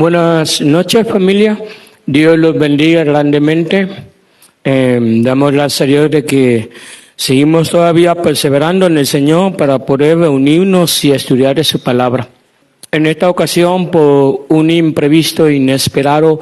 Buenas noches, familia. Dios los bendiga grandemente. Damos gracias a Dios de que seguimos todavía perseverando en el Señor para poder reunirnos y estudiar de su palabra. En esta ocasión, por un imprevisto inesperado,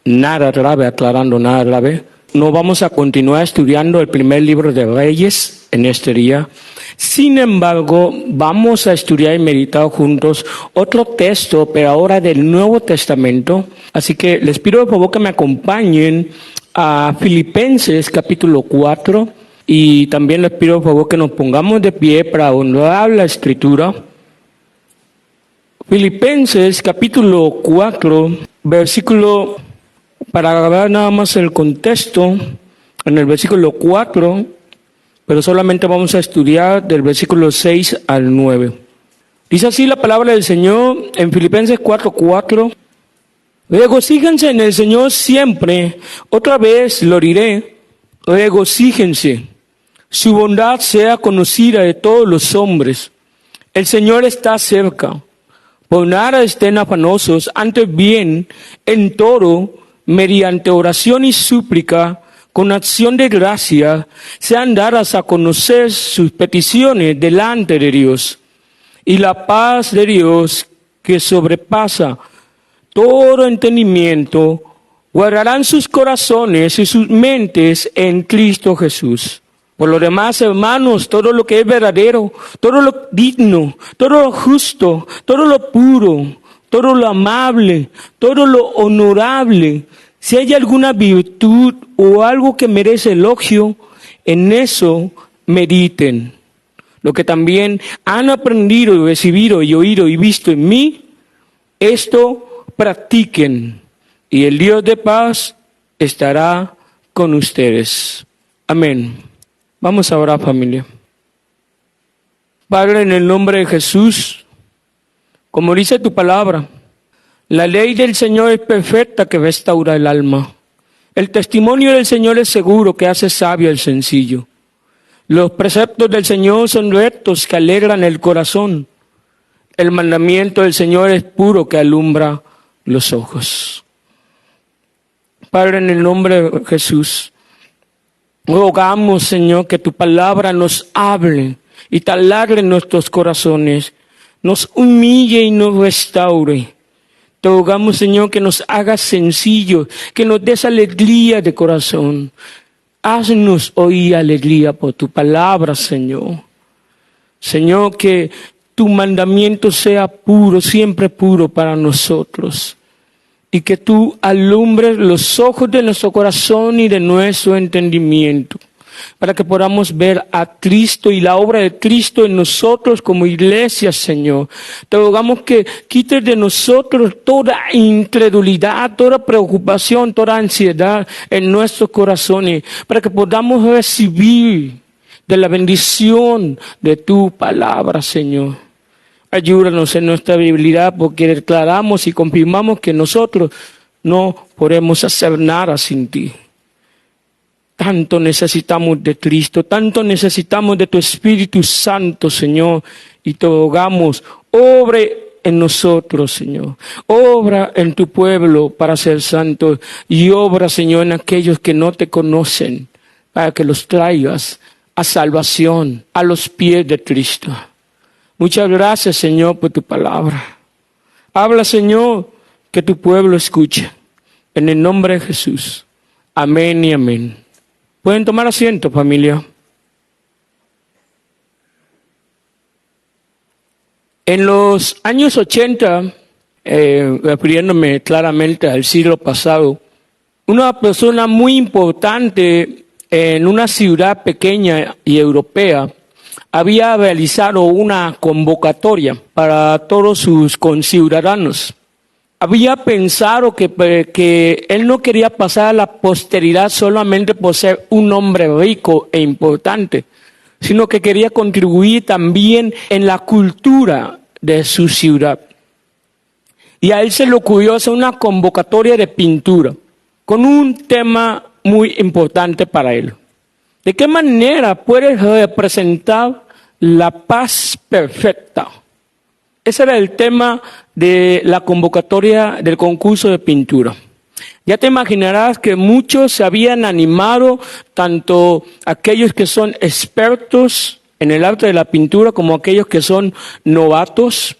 nada grave, no vamos a continuar estudiando el primer libro de Reyes en este día. Sin embargo, vamos a estudiar y meditar juntos otro texto, pero ahora del Nuevo Testamento. Así que les pido por favor que me acompañen a Filipenses capítulo 4 y también les pido por favor que nos pongamos de pie para honrar la Escritura. Filipenses capítulo 4, versículo, para ver nada más el contexto, en el versículo 4, pero solamente vamos a estudiar del versículo 6 al 9. Dice así la palabra del Señor en Filipenses 4:4. Regocíjense en el Señor siempre. Otra vez lo diré, regocíjense. Su bondad sea conocida de todos los hombres. El Señor está cerca. Por nada estén afanosos, antes bien, en todo, mediante oración y súplica, con acción de gracia, sean dadas a conocer sus peticiones delante de Dios. Y la paz de Dios, que sobrepasa todo entendimiento, guardarán sus corazones y sus mentes en Cristo Jesús. Por lo demás, hermanos, todo lo que es verdadero, todo lo digno, todo lo justo, todo lo puro, todo lo amable, todo lo honorable, si hay alguna virtud o algo que merece elogio, en eso mediten. Lo que también han aprendido y recibido y oído y visto en mí, esto practiquen, y el Dios de paz estará con ustedes. Amén. Vamos a orar, familia. Padre, en el nombre de Jesús, como dice tu palabra, la ley del Señor es perfecta que restaura el alma. El testimonio del Señor es seguro que hace sabio al sencillo. Los preceptos del Señor son rectos que alegran el corazón. El mandamiento del Señor es puro que alumbra los ojos. Padre, en el nombre de Jesús, rogamos, Señor, que tu palabra nos hable y taladre nuestros corazones, nos humille y nos restaure. Te rogamos, Señor, que nos hagas sencillos, que nos des alegría de corazón. Haznos oír alegría por tu palabra, Señor. Señor, que tu mandamiento sea puro, siempre puro para nosotros. Y que tú alumbres los ojos de nuestro corazón y de nuestro entendimiento, para que podamos ver a Cristo y la obra de Cristo en nosotros como iglesia, Señor. Te rogamos que quites de nosotros toda incredulidad, toda preocupación, toda ansiedad en nuestros corazones, para que podamos recibir de la bendición de tu palabra, Señor. Ayúdanos en nuestra debilidad, porque declaramos y confirmamos que nosotros no podemos hacer nada sin ti. Tanto necesitamos de Cristo, tanto necesitamos de tu Espíritu Santo, Señor, y te rogamos, obre en nosotros, Señor. Obra en tu pueblo para ser santos y obra, Señor, en aquellos que no te conocen, para que los traigas a salvación, a los pies de Cristo. Muchas gracias, Señor, por tu palabra. Habla, Señor, que tu pueblo escuche. En el nombre de Jesús. Amén y amén. Pueden tomar asiento, familia. En los años 80, refiriéndome claramente al siglo pasado, una persona muy importante en una ciudad pequeña y europea había realizado una convocatoria para todos sus conciudadanos. Había pensado que él no quería pasar a la posteridad solamente por ser un hombre rico e importante, sino que quería contribuir también en la cultura de su ciudad. Y a él se le ocurrió hacer una convocatoria de pintura con un tema muy importante para él. ¿De qué manera puedes representar la paz perfecta? Ese era el tema de la convocatoria del concurso de pintura. Ya te imaginarás que muchos se habían animado, tanto aquellos que son expertos en el arte de la pintura como aquellos que son novatos.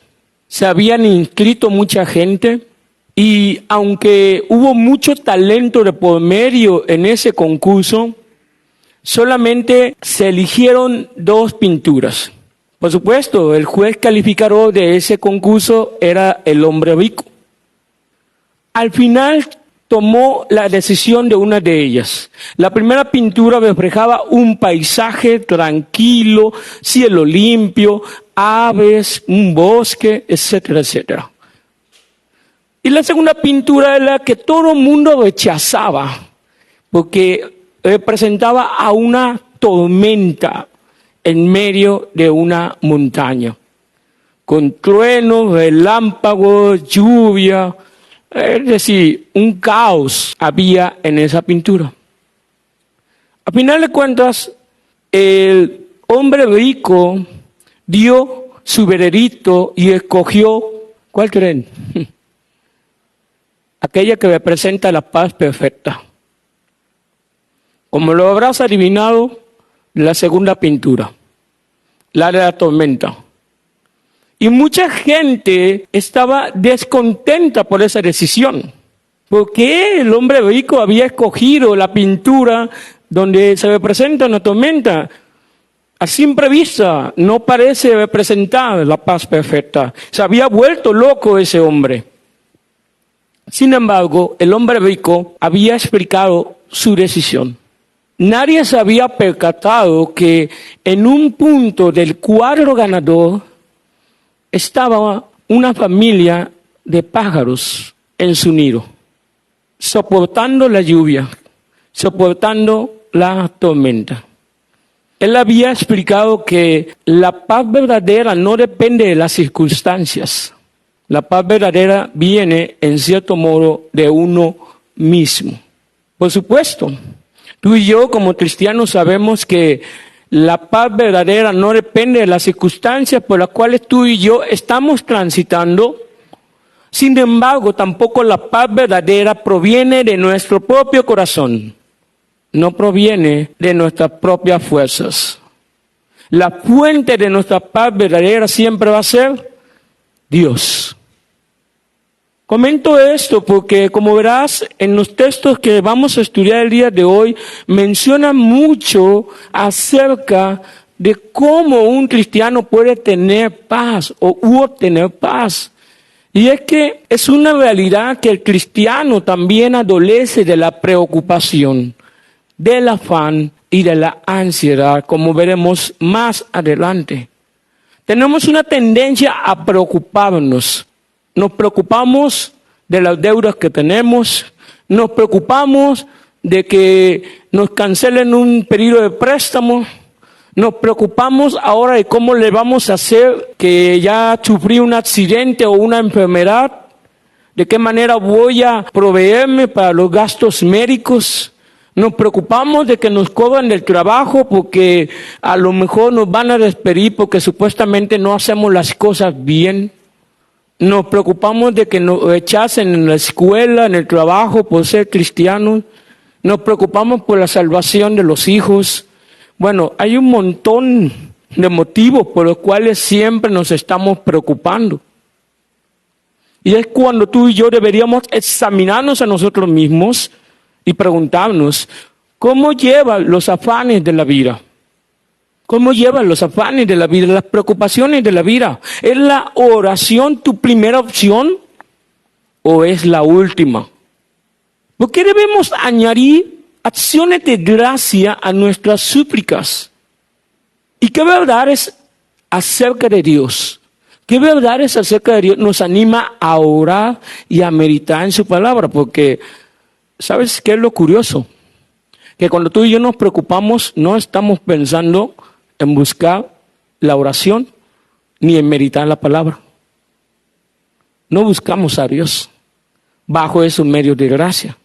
Se habían inscrito mucha gente y aunque hubo mucho talento de por medio en ese concurso, solamente se eligieron 2 pinturas. Por supuesto, el juez calificador de ese concurso era el hombre rico. Al final tomó la decisión de una de ellas. La primera pintura reflejaba un paisaje tranquilo, cielo limpio, aves, un bosque, etcétera, etcétera. Y la segunda pintura era la que todo el mundo rechazaba, porque representaba a una tormenta en medio de una montaña, con truenos, relámpagos, lluvia. Es decir, un caos había en esa pintura. A final de cuentas, el hombre rico dio su veredicto y escogió, ¿cuál creen? Aquella que representa la paz perfecta. Como lo habrás adivinado, la segunda pintura, la de la tormenta. Y mucha gente estaba descontenta por esa decisión, porque el hombre rico había escogido la pintura donde se representa una tormenta. A simple vista no parece representar la paz perfecta. Se había vuelto loco ese hombre. Sin embargo, el hombre rico había explicado su decisión. Nadie se había percatado que en un punto del cuadro ganador estaba una familia de pájaros en su nido, soportando la lluvia, soportando la tormenta. Él había explicado que la paz verdadera no depende de las circunstancias. La paz verdadera viene, en cierto modo, de uno mismo. Por supuesto, tú y yo como cristianos sabemos que la paz verdadera no depende de las circunstancias por las cuales tú y yo estamos transitando. Sin embargo, tampoco la paz verdadera proviene de nuestro propio corazón. No proviene de nuestras propias fuerzas. La fuente de nuestra paz verdadera siempre va a ser Dios. Comento esto porque, como verás, en los textos que vamos a estudiar el día de hoy, menciona mucho acerca de cómo un cristiano puede tener paz o obtener paz. Y es que es una realidad que el cristiano también adolece de la preocupación, del afán y de la ansiedad, como veremos más adelante. Tenemos una tendencia a preocuparnos. Nos preocupamos de las deudas que tenemos, nos preocupamos de que nos cancelen un pedido de préstamo, nos preocupamos ahora de cómo le vamos a hacer que ya sufrí un accidente o una enfermedad, de qué manera voy a proveerme para los gastos médicos. Nos preocupamos de que nos cobran del trabajo porque a lo mejor nos van a despedir porque supuestamente no hacemos las cosas bien. Nos preocupamos de que nos rechacen en la escuela, en el trabajo por ser cristianos. Nos preocupamos por la salvación de los hijos. Bueno, hay un montón de motivos por los cuales siempre nos estamos preocupando. Y es cuando tú y yo deberíamos examinarnos a nosotros mismos y preguntarnos, ¿cómo llevan los afanes de la vida? ¿Cómo llevan los afanes de la vida, las preocupaciones de la vida? ¿Es la oración tu primera opción o es la última? ¿Por qué debemos añadir acciones de gracia a nuestras súplicas? ¿Y qué verdades acerca de Dios? ¿Qué verdades acerca de Dios nos anima a orar y a meditar en su palabra? Porque, ¿sabes qué es lo curioso? Que cuando tú y yo nos preocupamos, no estamos pensando en buscar la oración ni en meditar la palabra. No buscamos a Dios bajo esos medios de gracia.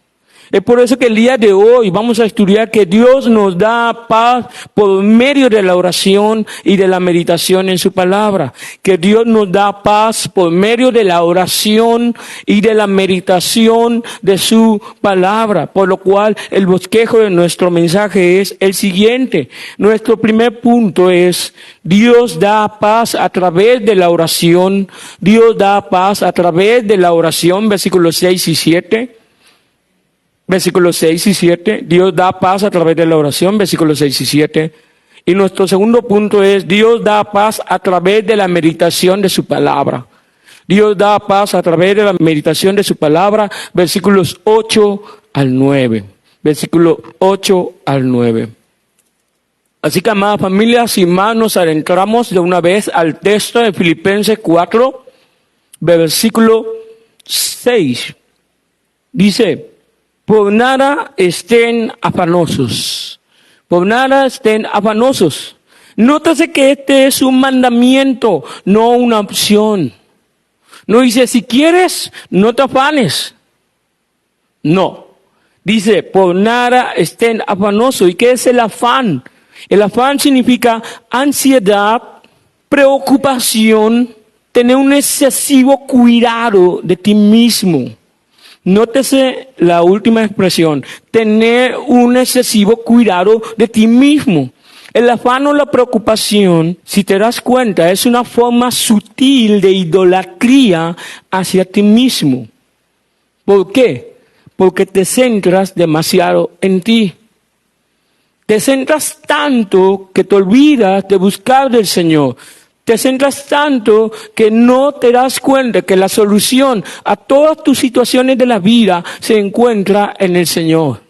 Es por eso que el día de hoy vamos a estudiar que Dios nos da paz por medio de la oración y de la meditación en su palabra. Que Dios nos da paz por medio de la oración y de la meditación de su palabra. Por lo cual el bosquejo de nuestro mensaje es el siguiente. Nuestro primer punto es: Dios da paz a través de la oración. Dios da paz a través de la oración, versículos 6 y 7. Versículos 6 y 7, Dios da paz a través de la oración, versículos 6 y 7. Y nuestro segundo punto es: Dios da paz a través de la meditación de su palabra. Dios da paz a través de la meditación de su palabra, versículos 8 al 9. Versículo 8 al 9. Así que, amada familia, sin más nos adentramos de una vez al texto de Filipenses 4, versículo 6. Dice: por nada estén afanosos. Por nada estén afanosos. Nótese que este es un mandamiento, no una opción. No dice, si quieres, no te afanes. No. Dice, por nada estén afanosos. ¿Y qué es el afán? El afán significa ansiedad, preocupación, tener un excesivo cuidado de ti mismo. Nótese la última expresión: tener un excesivo cuidado de ti mismo. El afán o la preocupación, si te das cuenta, es una forma sutil de idolatría hacia ti mismo. ¿Por qué? Porque te centras demasiado en ti. Te centras tanto que te olvidas de buscar del Señor. Te centras tanto que no te das cuenta que la solución a todas tus situaciones de la vida se encuentra en el Señor.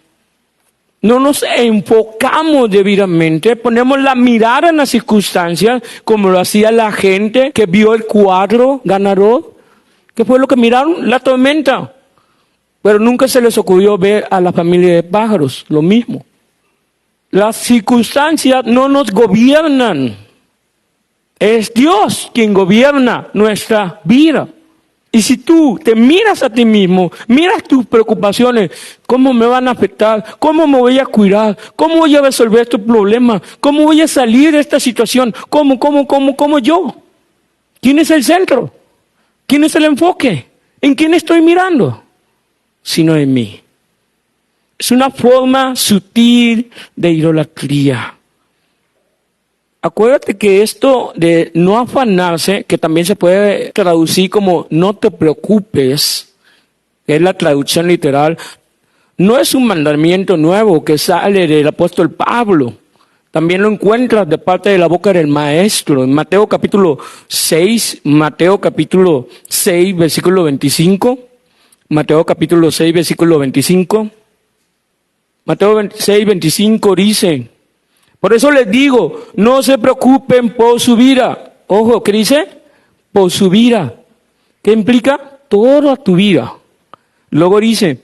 No nos enfocamos debidamente, ponemos la mirada en las circunstancias como lo hacía la gente que vio el cuadro ganador. ¿Qué fue lo que miraron? La tormenta. Pero nunca se les ocurrió ver a la familia de pájaros, lo mismo. Las circunstancias no nos gobiernan. Es Dios quien gobierna nuestra vida. Y si tú te miras a ti mismo, miras tus preocupaciones, ¿cómo me van a afectar? ¿Cómo me voy a cuidar? ¿Cómo voy a resolver estos problemas? ¿Cómo voy a salir de esta situación? ¿Cómo yo? ¿Quién es el centro? ¿Quién es el enfoque? ¿En quién estoy mirando? Sino en mí. Es una forma sutil de idolatría. Acuérdate que esto de no afanarse, que también se puede traducir como no te preocupes, que es la traducción literal, no es un mandamiento nuevo que sale del apóstol Pablo. También lo encuentras de parte de la boca del maestro. En Mateo capítulo 6, versículo 25. Mateo capítulo 6, versículo 25. Mateo 6, 25 dice: por eso les digo, no se preocupen por su vida. Ojo, ¿qué dice? Por su vida. ¿Qué implica? Toda tu vida. Luego dice,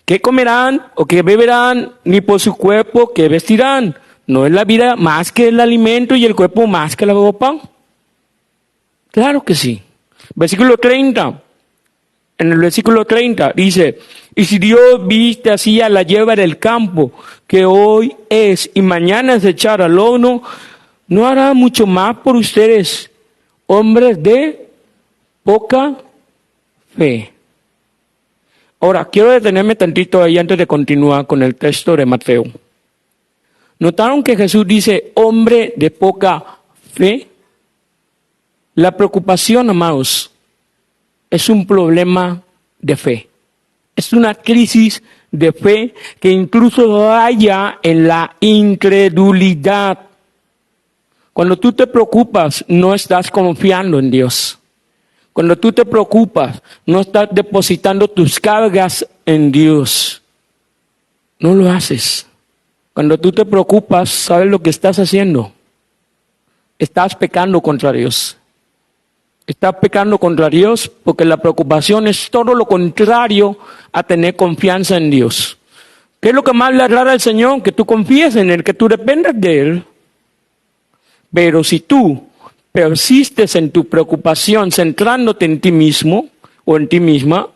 ¿qué comerán o qué beberán? Ni por su cuerpo, ¿qué vestirán? ¿No es la vida más que el alimento y el cuerpo más que la ropa? Claro que sí. Versículo 30. En el versículo 30 dice: y si Dios viste así a la hierba del campo, que hoy es y mañana es echada al horno, ¿no hará mucho más por ustedes, hombres de poca fe? Ahora, quiero detenerme tantito ahí antes de continuar con el texto de Mateo. ¿Notaron que Jesús dice hombre de poca fe? La preocupación, amados, es un problema de fe. Es una crisis de fe que incluso raya en la incredulidad. Cuando tú te preocupas, no estás confiando en Dios. Cuando tú te preocupas, no estás depositando tus cargas en Dios. No lo haces. Cuando tú te preocupas, ¿sabes lo que estás haciendo? Estás pecando contra Dios. Estás pecando contra Dios porque la preocupación es todo lo contrario a tener confianza en Dios. ¿Qué es lo que más le agrada al Señor? Que tú confíes en Él, que tú dependas de Él. Pero si tú persistes en tu preocupación centrándote en ti mismo o en ti misma,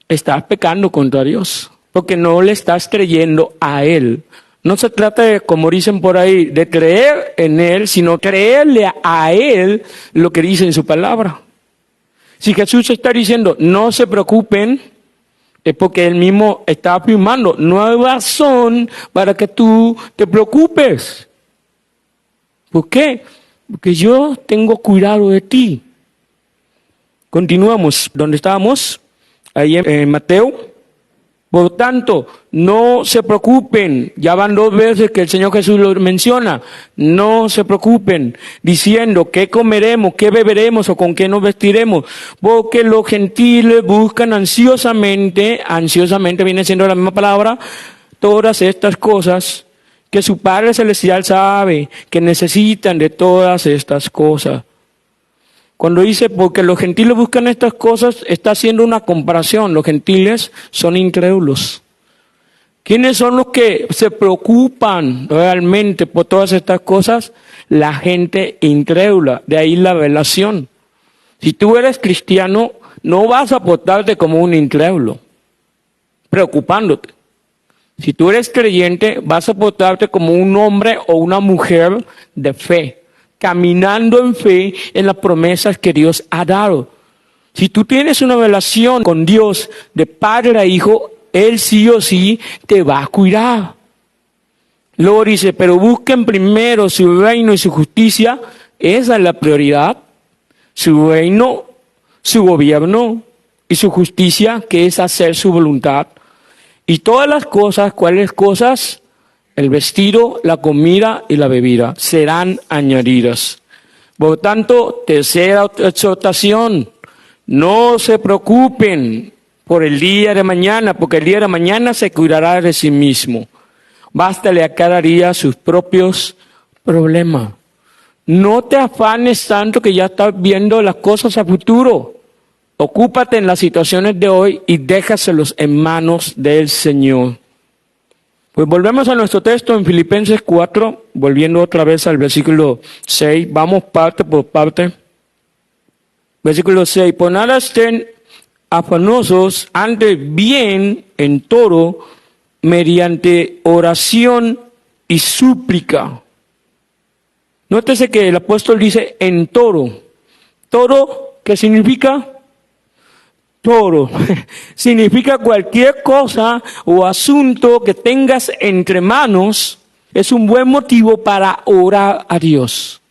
estás pecando contra Dios, porque no le estás creyendo a Él. No se trata de, como dicen por ahí, de creer en Él, sino creerle a Él lo que dice en su palabra. Si Jesús está diciendo, no se preocupen, es porque Él mismo está afirmando, no hay razón para que tú te preocupes. ¿Por qué? Porque yo tengo cuidado de ti. Continuamos donde estábamos, ahí en Mateo. Por tanto, no se preocupen, ya van 2 veces que el Señor Jesús lo menciona, no se preocupen, diciendo qué comeremos, qué beberemos o con qué nos vestiremos, porque los gentiles buscan ansiosamente viene siendo la misma palabra, todas estas cosas que su Padre Celestial sabe que necesitan de todas estas cosas. Cuando dice, porque los gentiles buscan estas cosas, está haciendo una comparación. Los gentiles son incrédulos. ¿Quiénes son los que se preocupan realmente por todas estas cosas? La gente incrédula. De ahí la revelación. Si tú eres cristiano, no vas a portarte como un incrédulo, preocupándote. Si tú eres creyente, vas a portarte como un hombre o una mujer de fe, caminando en fe en las promesas que Dios ha dado. Si tú tienes una relación con Dios de padre a hijo, Él sí o sí te va a cuidar. Luego dice, pero busquen primero su reino y su justicia. Esa es la prioridad. Su reino, su gobierno y su justicia, que es hacer su voluntad. Y todas las cosas, ¿cuáles cosas? El vestido, la comida y la bebida serán añadidas. Por tanto, tercera exhortación, no se preocupen por el día de mañana, porque el día de mañana se cuidará de sí mismo. Bástale a cada día sus propios problemas. No te afanes tanto que ya estás viendo las cosas a futuro. Ocúpate en las situaciones de hoy y déjaselos en manos del Señor. Pues volvemos a nuestro texto en Filipenses 4, volviendo otra vez al versículo 6. Vamos parte por parte. Versículo 6. Por nada estén afanosos, antes bien en todo, mediante oración y súplica. Nótese que el apóstol dice en todo. ¿Todo qué significa? Todo. Significa cualquier cosa o asunto que tengas entre manos es un buen motivo para orar a Dios.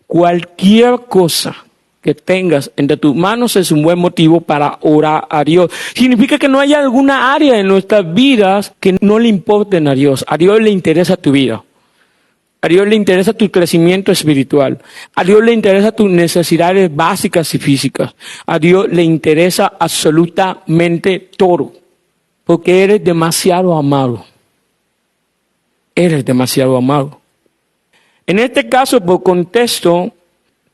Cualquier cosa que tengas entre tus manos es un buen motivo para orar a Dios. Significa que no haya alguna área en nuestras vidas que no le importen a Dios. A Dios le interesa tu vida. A Dios le interesa tu crecimiento espiritual. A Dios le interesa tus necesidades básicas y físicas. A Dios le interesa absolutamente todo. Porque eres demasiado amado. Eres demasiado amado. En este caso, por contexto,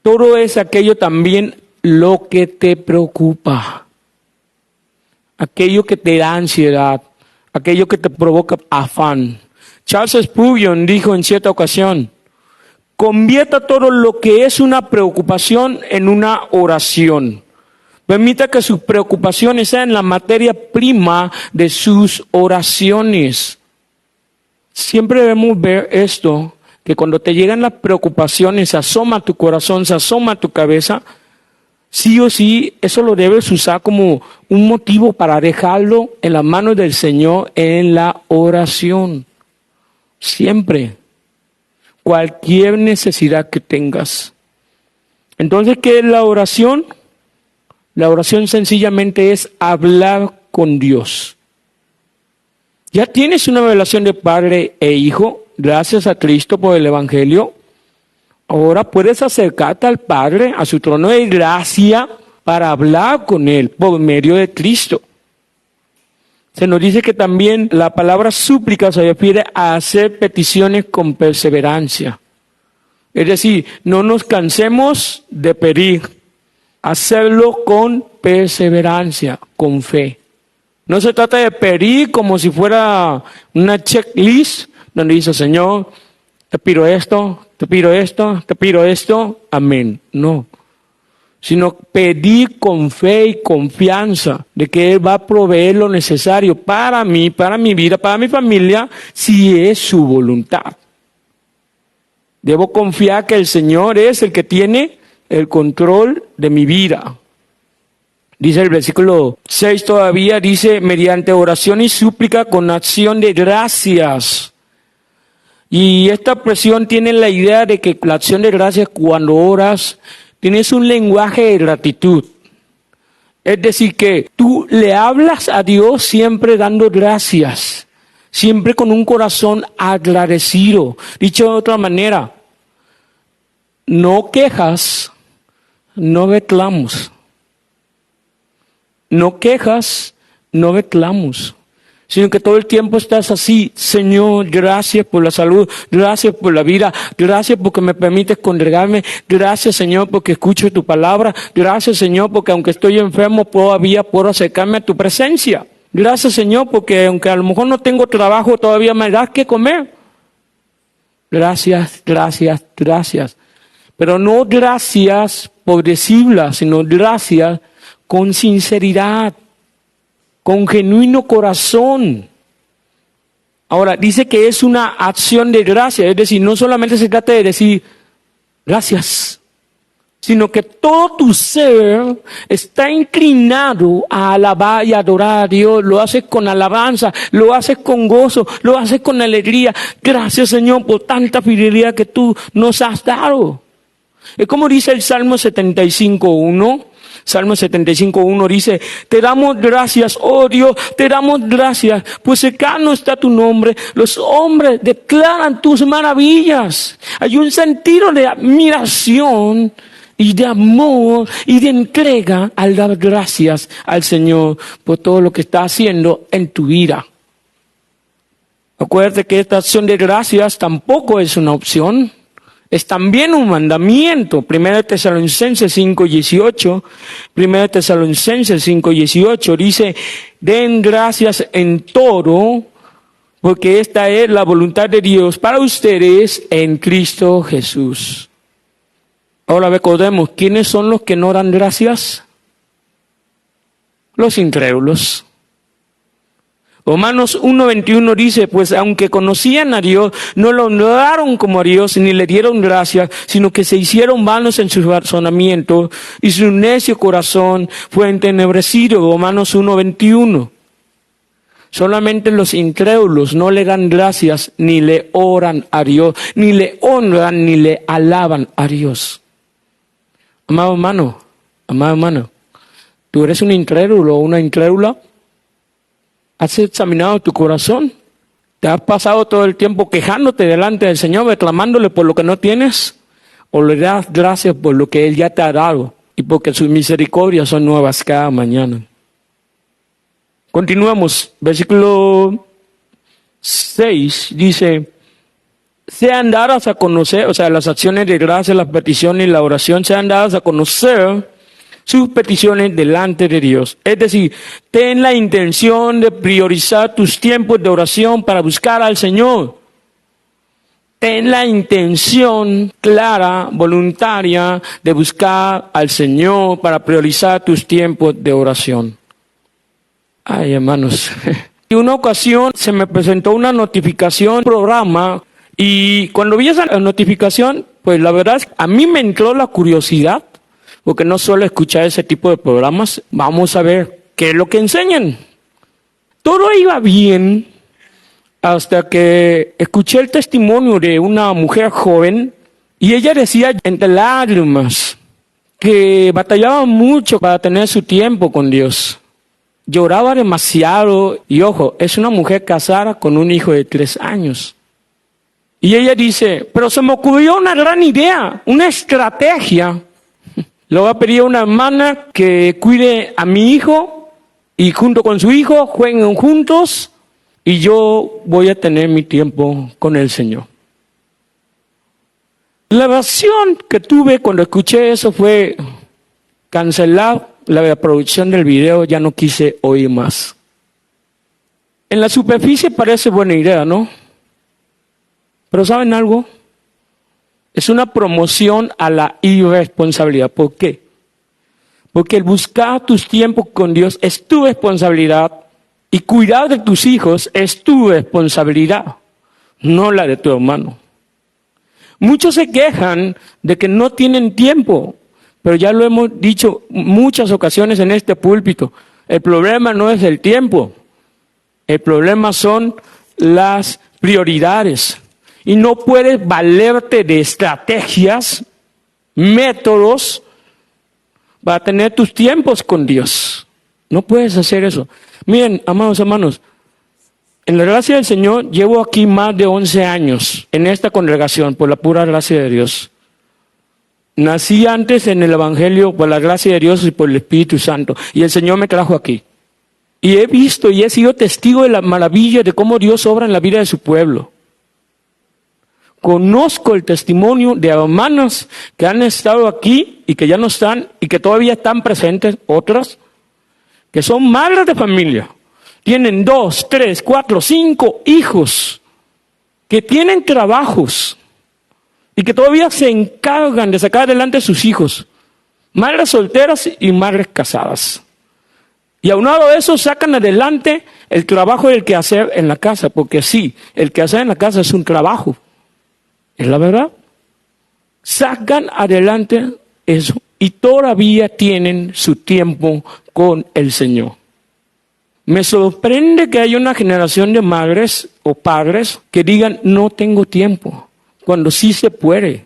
todo es aquello también lo que te preocupa. Aquello que te da ansiedad. Aquello que te provoca afán. Charles Spurgeon dijo en cierta ocasión, convierta todo lo que es una preocupación en una oración. Permita que sus preocupaciones sean la materia prima de sus oraciones. Siempre debemos ver esto, que cuando te llegan las preocupaciones, se asoma tu corazón, se asoma tu cabeza, sí o sí, eso lo debes usar como un motivo para dejarlo en las manos del Señor en la oración. Siempre, cualquier necesidad que tengas. Entonces, ¿qué es la oración? La oración sencillamente es hablar con Dios. Ya tienes una relación de padre e hijo, gracias a Cristo por el Evangelio. Ahora puedes acercarte al Padre, a su trono de gracia, para hablar con Él por medio de Cristo. Se nos dice que también la palabra súplica se refiere a hacer peticiones con perseverancia. Es decir, no nos cansemos de pedir, hacerlo con perseverancia, con fe. No se trata de pedir como si fuera una checklist donde dice, Señor, te pido esto, te pido esto, te pido esto, amén. No. sino pedir con fe y confianza de que Él va a proveer lo necesario para mí, para mi vida, para mi familia, si es su voluntad. Debo confiar que el Señor es el que tiene el control de mi vida. Dice el versículo 6 todavía, dice, mediante oración y súplica con acción de gracias. Y esta expresión tiene la idea de que la acción de gracias, cuando oras, tienes un lenguaje de gratitud. Es decir, que tú le hablas a Dios siempre dando gracias, siempre con un corazón agradecido. Dicho de otra manera, no quejas, no reclamos. No quejas, no reclamos, sino que todo el tiempo estás así: Señor, gracias por la salud, gracias por la vida, gracias porque me permites congregarme, gracias, Señor, porque escucho tu palabra, gracias, Señor, porque aunque estoy enfermo todavía puedo acercarme a tu presencia, gracias, Señor, porque aunque a lo mejor no tengo trabajo todavía me das que comer. Gracias, gracias, gracias. Pero no gracias por decirlas, sino gracias con sinceridad, con genuino corazón. Ahora, dice que es una acción de gracia, es decir, no solamente se trata de decir gracias, sino que todo tu ser está inclinado a alabar y adorar a Dios. Lo haces con alabanza, lo haces con gozo, lo haces con alegría. Gracias, Señor, por tanta fidelidad que tú nos has dado. Es como dice el Salmo 75:1. Salmo 75:1 dice, te damos gracias, oh Dios, te damos gracias, pues cercano está tu nombre. Los hombres declaran tus maravillas. Hay un sentido de admiración y de amor y de entrega al dar gracias al Señor por todo lo que está haciendo en tu vida. Acuérdate que esta acción de gracias tampoco es una opción. Es también un mandamiento. 1 Tesalonicenses 5:18. 1 Tesalonicenses 5:18 dice, den gracias en todo, porque esta es la voluntad de Dios para ustedes en Cristo Jesús. Ahora recordemos, ¿quiénes son los que no dan gracias? Los incrédulos. Romanos 1:21 dice, pues aunque conocían a Dios, no lo honraron como a Dios, ni le dieron gracias, sino que se hicieron vanos en sus razonamientos, y su necio corazón fue entenebrecido. Romanos 1:21. Solamente los incrédulos no le dan gracias, ni le oran a Dios, ni le honran, ni le alaban a Dios. Amado hermano, ¿tú eres un incrédulo o una incrédula? ¿Has examinado tu corazón? ¿Te has pasado todo el tiempo quejándote delante del Señor, reclamándole por lo que no tienes? ¿O le das gracias por lo que Él ya te ha dado y porque sus misericordias son nuevas cada mañana? Continuamos. Versículo 6 dice, sean dadas a conocer, o sea, las acciones de gracia, las peticiones y la oración sean dadas a conocer sus peticiones delante de Dios. Es decir, ten la intención de priorizar tus tiempos de oración para buscar al Señor. Ten la intención clara, voluntaria, de buscar al Señor para priorizar tus tiempos de oración. Ay, hermanos. En una ocasión se me presentó una notificación, un programa, y cuando vi esa notificación, pues la verdad es que a mí me entró la curiosidad, porque no suelo escuchar ese tipo de programas. Vamos a ver qué es lo que enseñan. Todo iba bien hasta que escuché el testimonio de una mujer joven y ella decía entre lágrimas que batallaba mucho para tener su tiempo con Dios. Lloraba demasiado y ojo, es una mujer casada con un hijo de 3 años. Y ella dice, pero se me ocurrió una gran idea, una estrategia. Le voy a pedir a una hermana que cuide a mi hijo y junto con su hijo jueguen juntos y yo voy a tener mi tiempo con el Señor. La reacción que tuve cuando escuché eso fue cancelar la producción del video, ya no quise oír más. En la superficie parece buena idea, ¿no? Pero ¿saben algo? Es una promoción a la irresponsabilidad. ¿Por qué? Porque el buscar tus tiempos con Dios es tu responsabilidad y cuidar de tus hijos es tu responsabilidad, no la de tu hermano. Muchos se quejan de que no tienen tiempo, pero ya lo hemos dicho muchas ocasiones en este púlpito. El problema no es el tiempo, el problema son las prioridades. Y no puedes valerte de estrategias, métodos, para tener tus tiempos con Dios. No puedes hacer eso. Miren, amados hermanos, en la gracia del Señor llevo aquí más de 11 años en esta congregación por la pura gracia de Dios. Nací antes en el Evangelio por la gracia de Dios y por el Espíritu Santo. Y el Señor me trajo aquí. Y he visto y he sido testigo de la maravilla de cómo Dios obra en la vida de su pueblo. Conozco el testimonio de hermanos que han estado aquí y que ya no están y que todavía están presentes, otras, que son madres de familia. Tienen 2, 3, 4, 5 hijos que tienen trabajos y que todavía se encargan de sacar adelante a sus hijos. Madres solteras y madres casadas. Y aunado a eso sacan adelante el trabajo y el quehacer en la casa, porque sí, el quehacer en la casa es un trabajo. Es la verdad. Sacan adelante eso y todavía tienen su tiempo con el Señor. Me sorprende que haya una generación de madres o padres que digan no tengo tiempo, cuando sí se puede.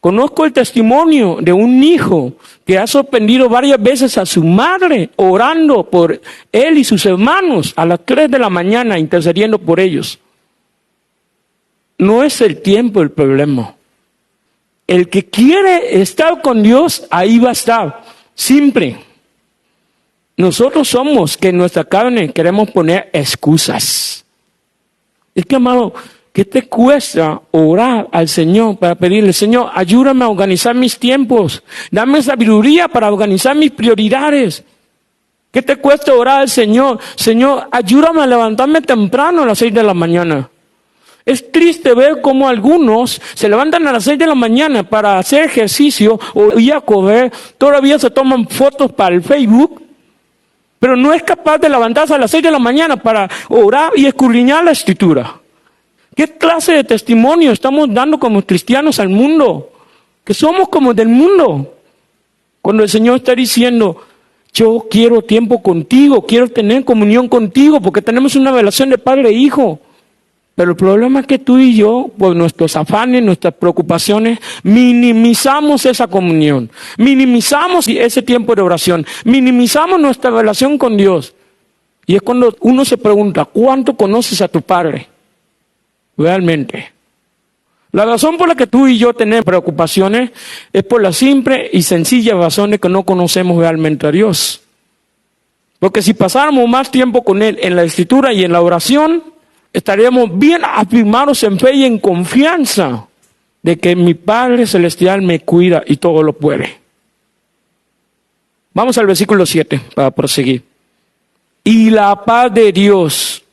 Conozco el testimonio de un hijo que ha sorprendido varias veces a su madre orando por él y sus hermanos a las 3 de la mañana intercediendo por ellos. No es el tiempo el problema. El que quiere estar con Dios, ahí va a estar, siempre. Nosotros somos que en nuestra carne queremos poner excusas. Es que, amado, ¿qué te cuesta orar al Señor para pedirle, Señor, ayúdame a organizar mis tiempos, dame sabiduría para organizar mis prioridades? ¿Qué te cuesta orar al Señor? Señor, ayúdame a levantarme temprano a las 6 de la mañana. Es triste ver cómo algunos se levantan a las 6 de la mañana para hacer ejercicio o ir a correr, todavía se toman fotos para el Facebook, pero no es capaz de levantarse a las 6 de la mañana para orar y escudriñar la Escritura. ¿Qué clase de testimonio estamos dando como cristianos al mundo? Que somos como del mundo. Cuando el Señor está diciendo, yo quiero tiempo contigo, quiero tener comunión contigo, porque tenemos una relación de padre e hijo. Pero el problema es que tú y yo, por nuestros afanes, nuestras preocupaciones, minimizamos esa comunión, minimizamos ese tiempo de oración, minimizamos nuestra relación con Dios. Y es cuando uno se pregunta, ¿cuánto conoces a tu Padre? Realmente. La razón por la que tú y yo tenemos preocupaciones es por la simple y sencilla razón de que no conocemos realmente a Dios. Porque si pasáramos más tiempo con Él en la Escritura y en la oración, estaríamos bien afirmados en fe y en confianza de que mi Padre Celestial me cuida y todo lo puede. Vamos al versículo 7 para proseguir. Y la paz de Dios,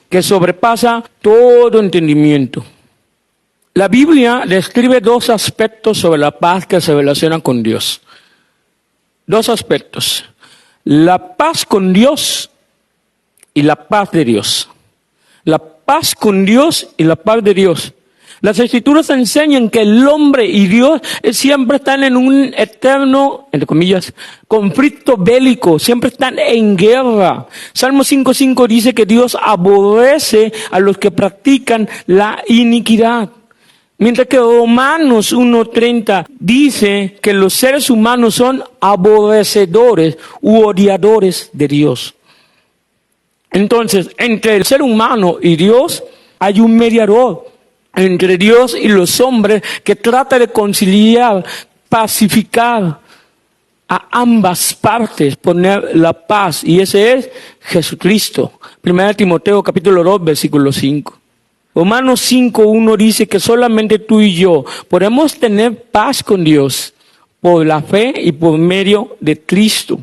que sobrepasa todo entendimiento. La Biblia describe 2 aspectos sobre la paz que se relacionan con Dios. 2 aspectos. La paz con Dios y la paz de Dios. La paz con Dios y la paz de Dios. Las Escrituras enseñan que el hombre y Dios siempre están en un eterno, entre comillas, conflicto bélico, siempre están en guerra. Salmo 5:5 dice que Dios aborrece a los que practican la iniquidad. Mientras que Romanos 1:30 dice que los seres humanos son aborrecedores u odiadores de Dios. Entonces, entre el ser humano y Dios hay un mediador. Entre Dios y los hombres que trata de conciliar, pacificar a ambas partes, poner la paz. Y ese es Jesucristo. 1 Timoteo capítulo 2, versículo 5. Romanos 5:1 dice que solamente tú y yo podemos tener paz con Dios por la fe y por medio de Cristo.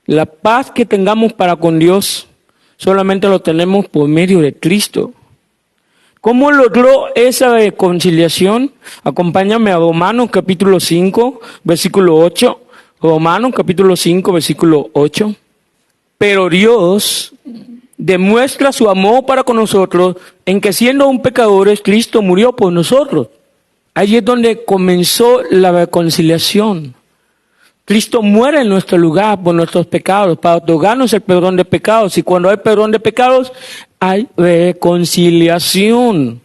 La paz que tengamos para con Dios solamente lo tenemos por medio de Cristo. ¿Cómo logró esa reconciliación? Acompáñame a Romanos capítulo 5, versículo 8. Romanos capítulo 5, versículo 8. Pero Dios demuestra su amor para con nosotros en que siendo aún pecadores, Cristo murió por nosotros. Allí es donde comenzó la reconciliación. Cristo muere en nuestro lugar por nuestros pecados, para otorgarnos el perdón de pecados. Y cuando hay perdón de pecados, hay reconciliación.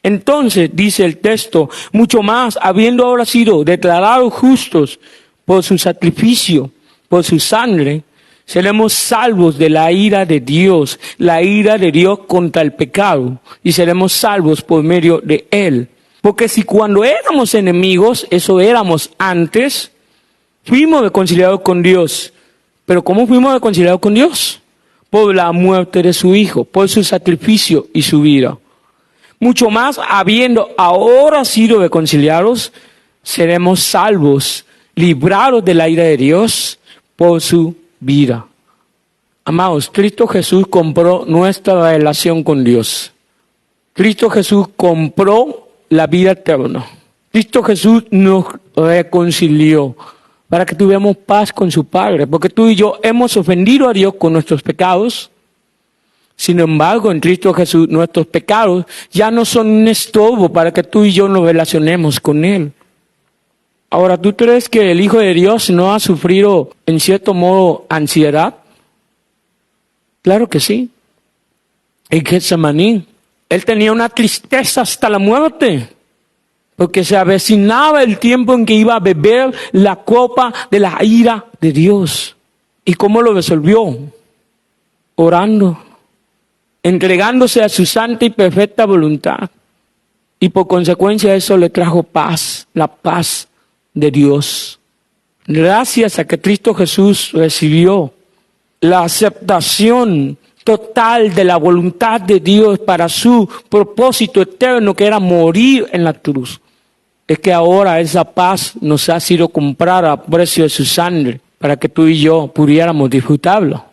Entonces, dice el texto, mucho más, habiendo ahora sido declarados justos por su sacrificio, por su sangre, seremos salvos de la ira de Dios contra el pecado, y seremos salvos por medio de Él. Porque si cuando éramos enemigos, eso éramos antes, fuimos reconciliados con Dios. ¿Pero cómo fuimos reconciliados con Dios? Por la muerte de su Hijo, por su sacrificio y su vida. Mucho más, habiendo ahora sido reconciliados, seremos salvos, librados de la ira de Dios por su vida. Amados, Cristo Jesús compró nuestra relación con Dios. Cristo Jesús compró la vida eterna. Cristo Jesús nos reconcilió para que tuviéramos paz con su Padre, porque tú y yo hemos ofendido a Dios con nuestros pecados. Sin embargo, en Cristo Jesús nuestros pecados ya no son un estorbo para que tú y yo nos relacionemos con Él. Ahora, ¿tú crees que el Hijo de Dios no ha sufrido, en cierto modo, ansiedad? Claro que sí. En Getsemaní, Él tenía una tristeza hasta la muerte, porque se avecinaba el tiempo en que iba a beber la copa de la ira de Dios. ¿Y cómo lo resolvió? Orando, entregándose a su santa y perfecta voluntad. Y por consecuencia eso le trajo paz, la paz de Dios. Gracias a que Cristo Jesús recibió la aceptación total de la voluntad de Dios para su propósito eterno, que era morir en la cruz, es que ahora esa paz nos ha sido comprada a precio de su sangre para que tú y yo pudiéramos disfrutarlo.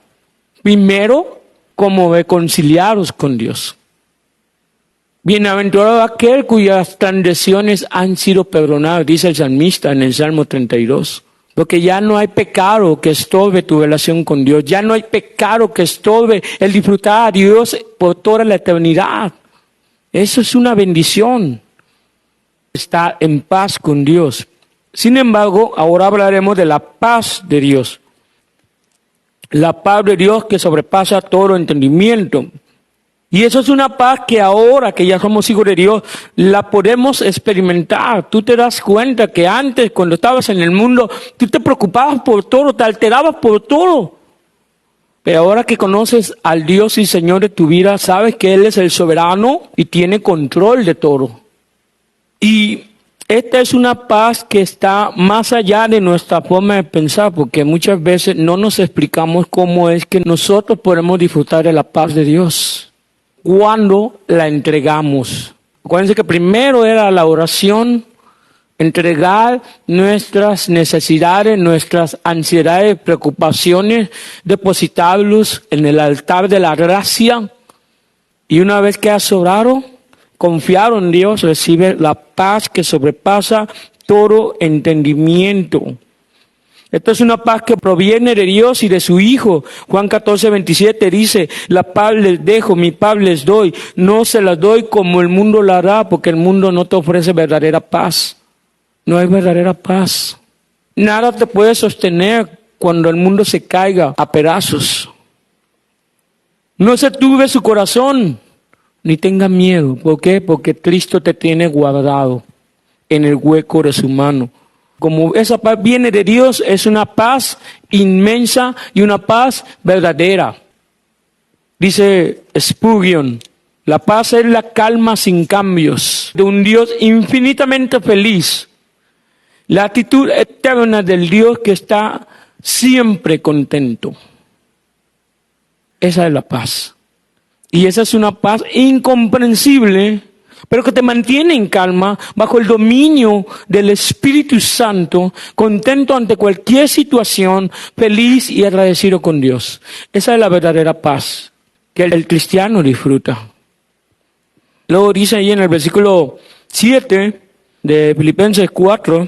Primero, como reconciliados con Dios. Bienaventurado aquel cuyas transgresiones han sido perdonadas, dice el salmista en el Salmo 32. Porque ya no hay pecado que estorbe tu relación con Dios. Ya no hay pecado que estorbe el disfrutar a Dios por toda la eternidad. Eso es una bendición. Estar en paz con Dios. Sin embargo, ahora hablaremos de la paz de Dios. La paz de Dios que sobrepasa todo entendimiento. Y eso es una paz que ahora que ya somos hijos de Dios, la podemos experimentar. Tú te das cuenta que antes, cuando estabas en el mundo, tú te preocupabas por todo, te alterabas por todo. Pero ahora que conoces al Dios y Señor de tu vida, sabes que Él es el soberano y tiene control de todo. Y esta es una paz que está más allá de nuestra forma de pensar, porque muchas veces no nos explicamos cómo es que nosotros podemos disfrutar de la paz de Dios cuando la entregamos. Acuérdense que primero era la oración, entregar nuestras necesidades, nuestras ansiedades, preocupaciones, depositarlos en el altar de la gracia. Y una vez que has orado, confiar en Dios, recibe la paz que sobrepasa todo entendimiento. Esta es una paz que proviene de Dios y de su Hijo. Juan 14:27 dice, la paz les dejo, mi paz les doy. No se las doy como el mundo la da, porque el mundo no te ofrece verdadera paz. No hay verdadera paz. Nada te puede sostener cuando el mundo se caiga a pedazos. No se turbe su corazón, ni tenga miedo. ¿Por qué? Porque Cristo te tiene guardado en el hueco de su mano. Como esa paz viene de Dios, es una paz inmensa y una paz verdadera. Dice Spurgeon, la paz es la calma sin cambios de un Dios infinitamente feliz. La actitud eterna del Dios que está siempre contento. Esa es la paz. Y esa es una paz incomprensible, pero que te mantiene en calma, bajo el dominio del Espíritu Santo, contento ante cualquier situación, feliz y agradecido con Dios. Esa es la verdadera paz que el cristiano disfruta. Luego dice ahí en el versículo 7 de Filipenses 4,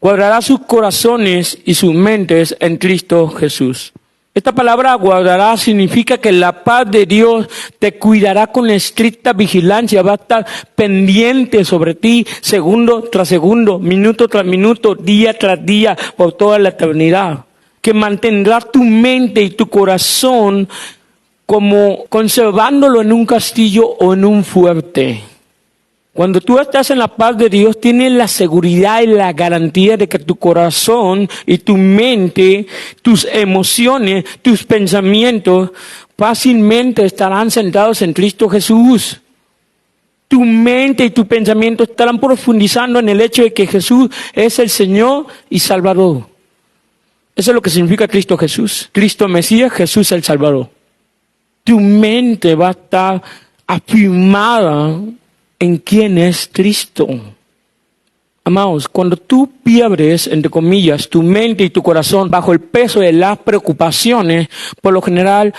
guardará sus corazones y sus mentes en Cristo Jesús. Esta palabra guardará significa que la paz de Dios te cuidará con estricta vigilancia, va a estar pendiente sobre ti segundo tras segundo, minuto tras minuto, día tras día, por toda la eternidad. Que mantendrá tu mente y tu corazón como conservándolo en un castillo o en un fuerte. Cuando tú estás en la paz de Dios, tienes la seguridad y la garantía de que tu corazón y tu mente, tus emociones, tus pensamientos, fácilmente estarán sentados en Cristo Jesús. Tu mente y tu pensamiento estarán profundizando en el hecho de que Jesús es el Señor y Salvador. Eso es lo que significa Cristo Jesús. Cristo Mesías, Jesús el Salvador. Tu mente va a estar afirmada en quién es Cristo. Amados, cuando tú pierdes, entre comillas, tu mente y tu corazón bajo el peso de las preocupaciones, por lo general,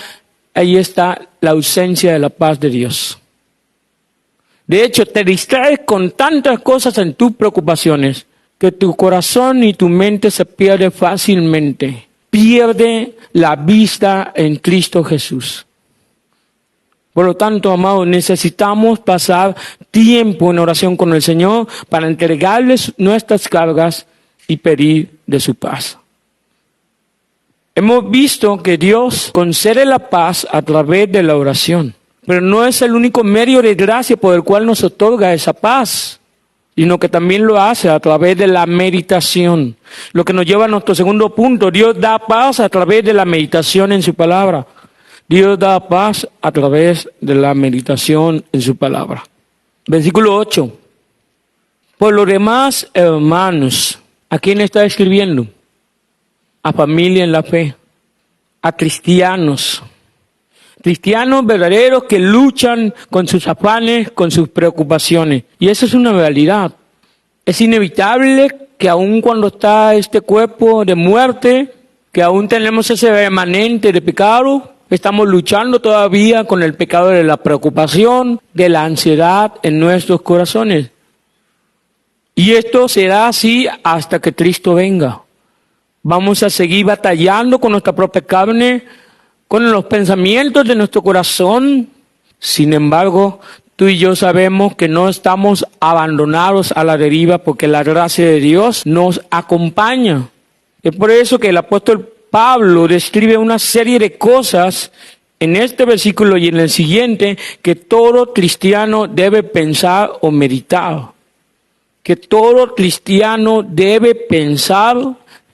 ahí está la ausencia de la paz de Dios. De hecho, te distraes con tantas cosas en tus preocupaciones que tu corazón y tu mente se pierden fácilmente. Pierde la vista en Cristo Jesús. Por lo tanto, amados, necesitamos pasar tiempo en oración con el Señor para entregarles nuestras cargas y pedir de su paz. Hemos visto que Dios concede la paz a través de la oración, pero no es el único medio de gracia por el cual nos otorga esa paz, sino que también lo hace a través de la meditación. Lo que nos lleva a nuestro segundo punto, Dios da paz a través de la meditación en su palabra. Dios da paz a través de la meditación en su palabra. Versículo 8. Por lo demás, hermanos, ¿a quién está escribiendo? A familia en la fe, a cristianos. Cristianos verdaderos que luchan con sus afanes, con sus preocupaciones. Y eso es una realidad. Es inevitable que aun cuando está este cuerpo de muerte, que aún tenemos ese remanente de pecado, estamos luchando todavía con el pecado de la preocupación, de la ansiedad en nuestros corazones. Y esto será así hasta que Cristo venga. Vamos a seguir batallando con nuestra propia carne, con los pensamientos de nuestro corazón. Sin embargo, tú y yo sabemos que no estamos abandonados a la deriva porque la gracia de Dios nos acompaña. Es por eso que el apóstol Pablo describe una serie de cosas en este versículo y en el siguiente que todo cristiano debe pensar o meditar. Que todo cristiano debe pensar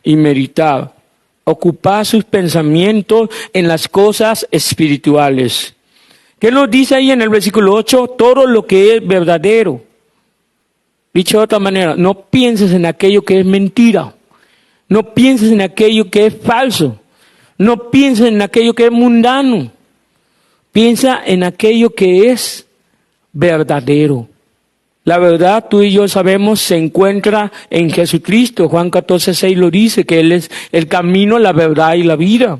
y meditar. Ocupar sus pensamientos en las cosas espirituales. ¿Qué nos dice ahí en el versículo 8? Todo lo que es verdadero. Dicho de otra manera, no pienses en aquello que es mentira. No pienses en aquello que es falso. No pienses en aquello que es mundano. Piensa en aquello que es verdadero. La verdad, tú y yo sabemos, se encuentra en Jesucristo. Juan 14:6 lo dice, que Él es el camino, la verdad y la vida.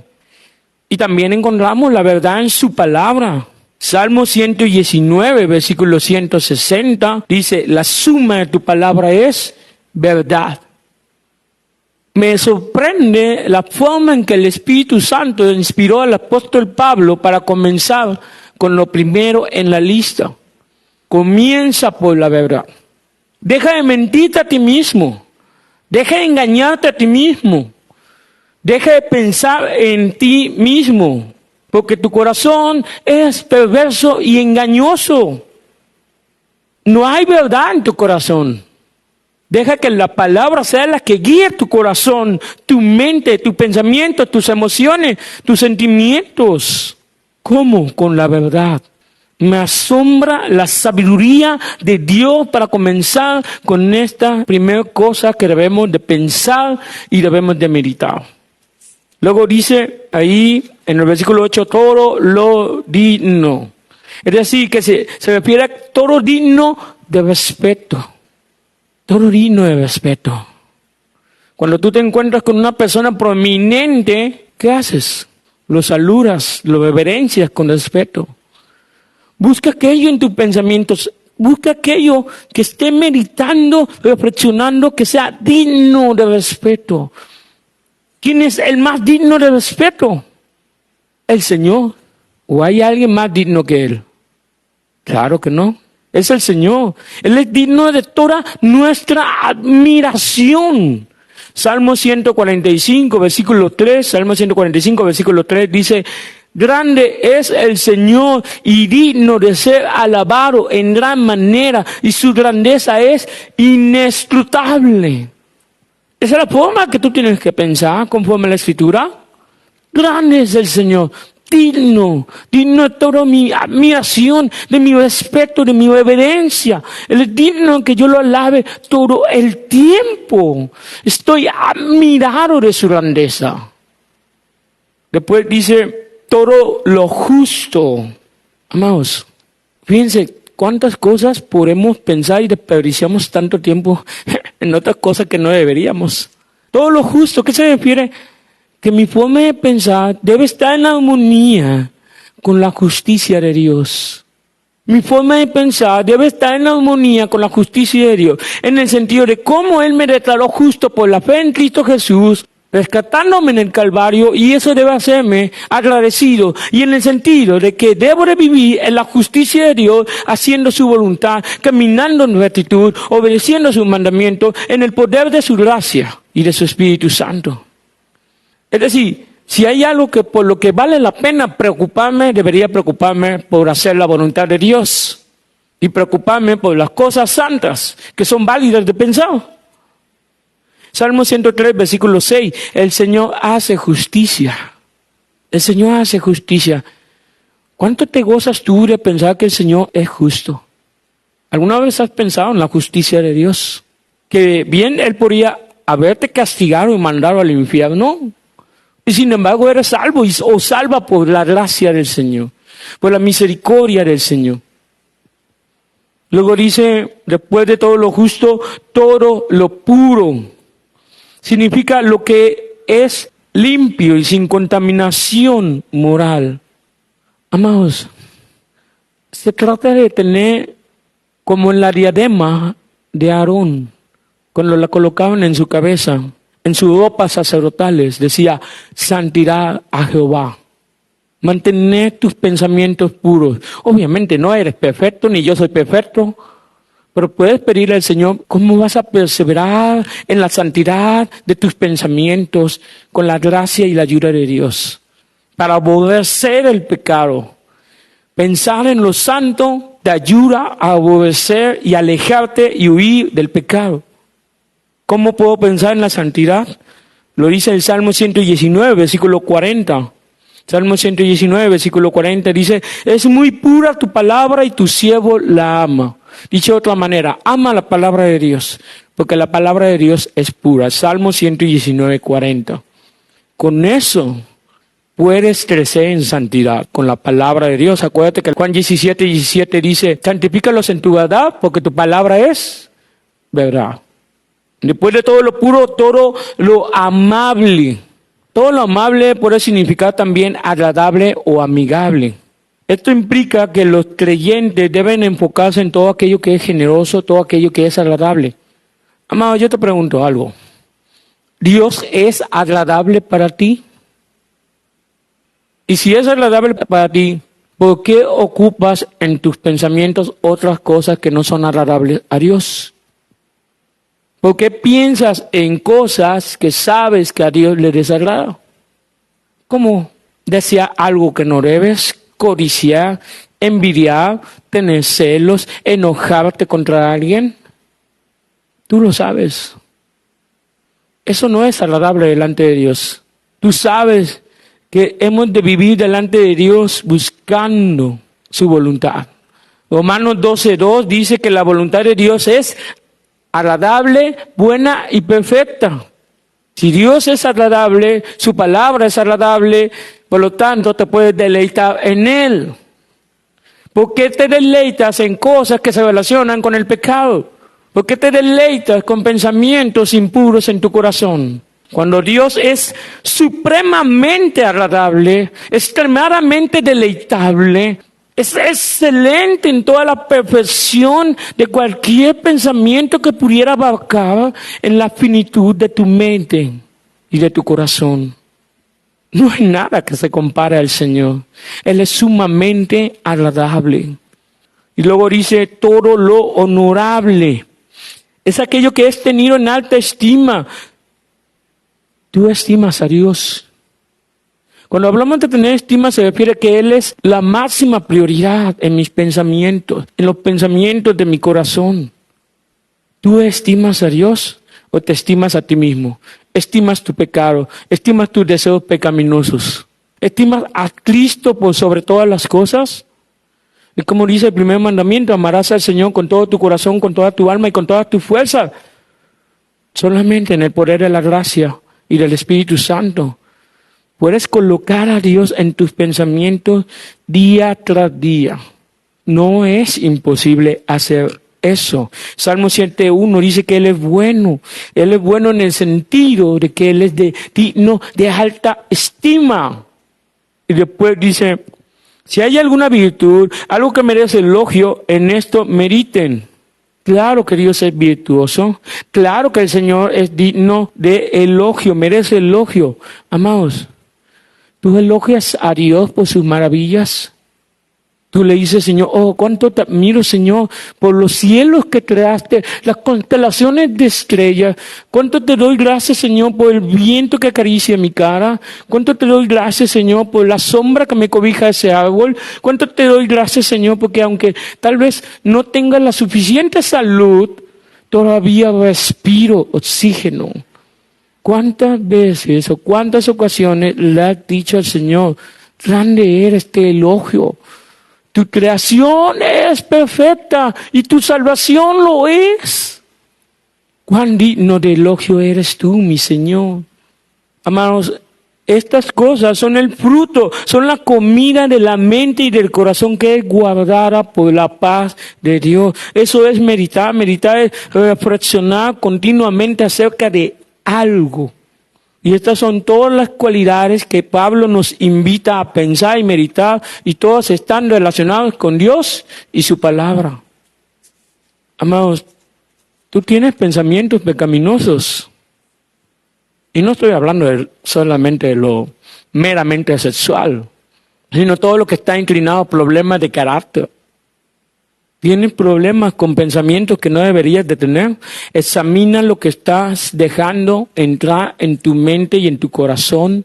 Y también encontramos la verdad en su palabra. Salmo 119, versículo 160, dice, la suma de tu palabra es verdad. Me sorprende la forma en que el Espíritu Santo inspiró al apóstol Pablo para comenzar con lo primero en la lista. Comienza por la verdad. Deja de mentirte a ti mismo. Deja de engañarte a ti mismo. Deja de pensar en ti mismo. Porque tu corazón es perverso y engañoso. No hay verdad en tu corazón. Deja que la palabra sea la que guíe tu corazón, tu mente, tu pensamiento, tus emociones, tus sentimientos. ¿Cómo? Con la verdad. Me asombra la sabiduría de Dios para comenzar con esta primera cosa que debemos de pensar y debemos de meditar. Luego dice ahí en el versículo 8, todo lo digno. Es decir, que se refiere a todo digno de respeto. Todo digno de respeto. Cuando tú te encuentras con una persona prominente, ¿qué haces? Lo saludas, lo reverencias con respeto. Busca aquello en tus pensamientos. Busca aquello que esté meditando, reflexionando, que sea digno de respeto. ¿Quién es el más digno de respeto? El Señor. ¿O hay alguien más digno que Él? Claro que no. Es el Señor. Él es digno de toda nuestra admiración. Salmo 145, versículo 3. Salmo 145, versículo 3 dice: grande es el Señor y digno de ser alabado en gran manera, y su grandeza es inescrutable. Esa es la forma que tú tienes que pensar conforme a la Escritura. Grande es el Señor, digno de toda mi admiración, de mi respeto, de mi reverencia. Él es digno que yo lo alabe todo el tiempo. Estoy admirado de su grandeza. Después dice: todo lo justo. Amados, fíjense cuántas cosas podemos pensar y desperdiciamos tanto tiempo en otras cosas que no deberíamos. Todo lo justo, ¿qué se refiere? Que mi forma de pensar debe estar en armonía con la justicia de Dios. Mi forma de pensar debe estar en armonía con la justicia de Dios, en el sentido de cómo Él me declaró justo por la fe en Cristo Jesús, rescatándome en el Calvario, y eso debe hacerme agradecido, y en el sentido de que debo de vivir en la justicia de Dios, haciendo su voluntad, caminando en rectitud, obedeciendo sus mandamientos, en el poder de su gracia y de su Espíritu Santo. Es decir, si hay algo que por lo que vale la pena preocuparme, debería preocuparme por hacer la voluntad de Dios y preocuparme por las cosas santas que son válidas de pensar. Salmo 103, versículo 6, el Señor hace justicia. El Señor hace justicia. ¿Cuánto te gozas tú de pensar que el Señor es justo? ¿Alguna vez has pensado en la justicia de Dios? Que bien Él podría haberte castigado y mandado al infierno, y sin embargo eres salvo o salva por la gracia del Señor, por la misericordia del Señor. Luego dice, después de todo lo justo, todo lo puro. Significa lo que es limpio y sin contaminación moral. Amados, se trata de tener como en la diadema de Aarón, cuando la colocaban en su cabeza, en sus ropas sacerdotales, decía: santidad a Jehová. Mantener tus pensamientos puros. Obviamente no eres perfecto, ni yo soy perfecto, pero puedes pedirle al Señor cómo vas a perseverar en la santidad de tus pensamientos con la gracia y la ayuda de Dios, para aborrecer el pecado. Pensar en lo santo te ayuda a aborrecer y alejarte y huir del pecado. ¿Cómo puedo pensar en la santidad? Lo dice el Salmo 119, versículo 40. Salmo 119, versículo 40 dice: es muy pura tu palabra y tu siervo la ama. Dicho de otra manera, ama la palabra de Dios, porque la palabra de Dios es pura. Salmo 119, 40. Con eso puedes crecer en santidad, con la palabra de Dios. Acuérdate que Juan 17, 17 dice: santifícalos en tu verdad, porque tu palabra es verdad. Después de todo lo puro, todo lo amable. Todo lo amable puede significar también agradable o amigable. Esto implica que los creyentes deben enfocarse en todo aquello que es generoso, todo aquello que es agradable. Amado, yo te pregunto algo. ¿Dios es agradable para ti? Y si es agradable para ti, ¿por qué ocupas en tus pensamientos otras cosas que no son agradables a Dios? ¿Por qué piensas en cosas que sabes que a Dios le desagrada? ¿Cómo desear algo que no debes? Codiciar, envidiar, tener celos, enojarte contra alguien. Tú lo sabes. Eso no es agradable delante de Dios. Tú sabes que hemos de vivir delante de Dios buscando su voluntad. Romanos 12:2 dice que la voluntad de Dios es agradable, buena y perfecta. Si Dios es agradable, su palabra es agradable, por lo tanto te puedes deleitar en Él. ¿Por qué te deleitas en cosas que se relacionan con el pecado? ¿Por qué te deleitas con pensamientos impuros en tu corazón? Cuando Dios es supremamente agradable, extremadamente deleitable, Es excelente en toda la perfección de cualquier pensamiento que pudiera abarcar en la finitud de tu mente y de tu corazón. No hay nada que se compare al Señor. Él es sumamente agradable. Y luego dice, todo lo honorable. Es aquello que es tenido en alta estima. Tú estimas a Dios. Cuando hablamos de tener estima se refiere a que Él es la máxima prioridad en mis pensamientos, en los pensamientos de mi corazón. ¿Tú estimas a Dios o te estimas a ti mismo? ¿Estimas tu pecado? ¿Estimas tus deseos pecaminosos? ¿Estimas a Cristo por sobre todas las cosas? Y como dice el primer mandamiento, amarás al Señor con todo tu corazón, con toda tu alma y con toda tu fuerza. Solamente en el poder de la gracia y del Espíritu Santo puedes colocar a Dios en tus pensamientos día tras día. No es imposible hacer eso. Salmo 7:1 dice que Él es bueno. Él es bueno en el sentido de que Él es digno de alta estima. Y después dice, si hay alguna virtud, algo que merece elogio, en esto meriten. Claro que Dios es virtuoso. Claro que el Señor es digno de elogio, merece elogio. Amados, ¿tú elogias a Dios por sus maravillas? Tú le dices, Señor, oh, cuánto te admiro, Señor, por los cielos que creaste, las constelaciones de estrellas. Cuánto te doy gracias, Señor, por el viento que acaricia mi cara. Cuánto te doy gracias, Señor, por la sombra que me cobija ese árbol. Cuánto te doy gracias, Señor, porque aunque tal vez no tenga la suficiente salud, todavía respiro oxígeno. ¿Cuántas veces o cuántas ocasiones le has dicho al Señor, grande eres, te elogio? Tu creación es perfecta y tu salvación lo es. Cuán digno de elogio eres tú, mi Señor. Amados, estas cosas son el fruto, son la comida de la mente y del corazón que es guardada por la paz de Dios. Eso es meditar es reflexionar continuamente acerca de algo. Y estas son todas las cualidades que Pablo nos invita a pensar y meditar, y todas están relacionadas con Dios y su palabra. Amados, tú tienes pensamientos pecaminosos. Y no estoy hablando solamente de lo meramente sexual, sino todo lo que está inclinado a problemas de carácter. ¿Tienes problemas con pensamientos que no deberías de tener? Examina lo que estás dejando entrar en tu mente y en tu corazón,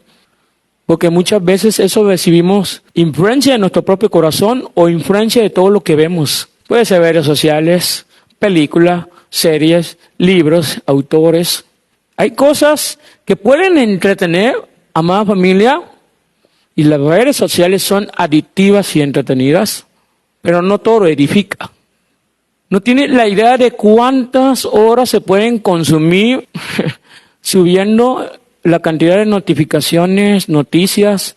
porque muchas veces eso recibimos influencia de nuestro propio corazón o influencia de todo lo que vemos. Puede ser redes sociales, películas, series, libros, autores. Hay cosas que pueden entretener, amada familia, y las redes sociales son adictivas y entretenidas. Pero no todo edifica. No tiene la idea de cuántas horas se pueden consumir subiendo la cantidad de notificaciones, noticias,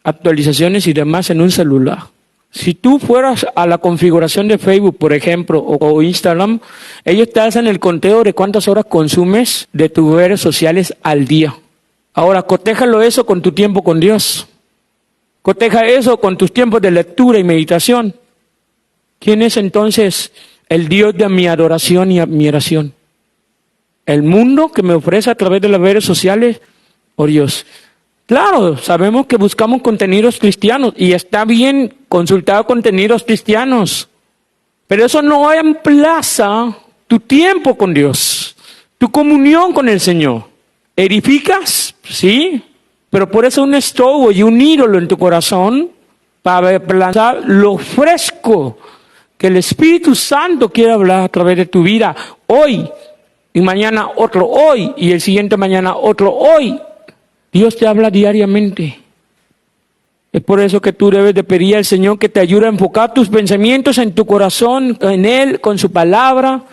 actualizaciones y demás en un celular. Si tú fueras a la configuración de Facebook, por ejemplo, o Instagram, ellos te hacen el conteo de cuántas horas consumes de tus redes sociales al día. Ahora, cotéjalo eso con tu tiempo con Dios. Coteja eso con tus tiempos de lectura y meditación. ¿Quién es entonces el Dios de mi adoración y admiración? ¿El mundo que me ofrece a través de las redes sociales o Dios? Claro, sabemos que buscamos contenidos cristianos y está bien consultar contenidos cristianos, pero eso no emplaza tu tiempo con Dios, tu comunión con el Señor. ¿Edificas? Sí, pero por eso un estorbo y un ídolo en tu corazón para reemplazar lo fresco que el Espíritu Santo quiere hablar a través de tu vida hoy, y mañana otro hoy, y el siguiente mañana otro hoy. Dios te habla diariamente. Es por eso que tú debes de pedir al Señor que te ayude a enfocar tus pensamientos en tu corazón, en Él, con su palabra,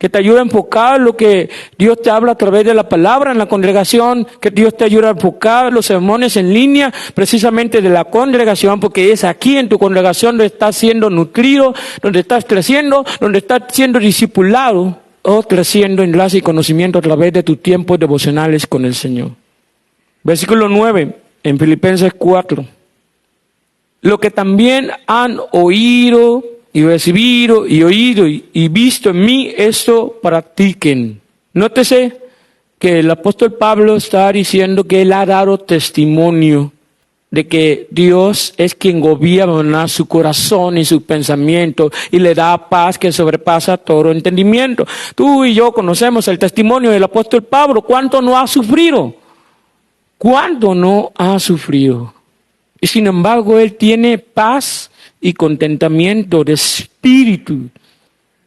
que te ayude a enfocar lo que Dios te habla a través de la palabra en la congregación, que Dios te ayude a enfocar los sermones en línea, precisamente de la congregación, porque es aquí en tu congregación donde estás siendo nutrido, donde estás creciendo, donde estás siendo discipulado, o creciendo en gracia y conocimiento a través de tus tiempos devocionales con el Señor. Versículo 9, en Filipenses 4. lo que también han oído y recibido y oído y visto en mí, esto practiquen. Nótese que el apóstol Pablo está diciendo que él ha dado testimonio de que Dios es quien gobierna su corazón y su pensamiento y le da paz que sobrepasa todo entendimiento. Tú y yo conocemos el testimonio del apóstol Pablo. ¿Cuánto no ha sufrido? ¿Cuánto no ha sufrido? Y sin embargo, él tiene paz y contentamiento de espíritu.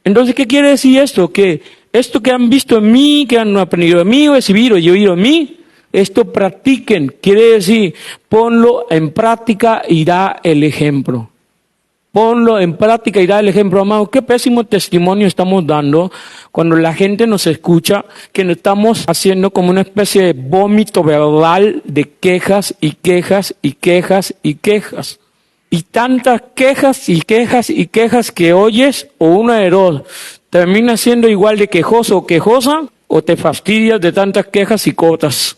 Entonces, ¿qué quiere decir esto? Que esto que han visto en mí, que han aprendido de mí, recibido y oído en mí, esto practiquen. Quiere decir, ponlo en práctica y da el ejemplo. Ponlo en práctica y da el ejemplo, amado. Qué pésimo testimonio estamos dando cuando la gente nos escucha, que nos estamos haciendo como una especie de vómito verbal de quejas y quejas y quejas y quejas. Y tantas quejas y quejas y quejas que oyes, o una de dos, termina siendo igual de quejoso o quejosa, o te fastidias de tantas quejas y cotas.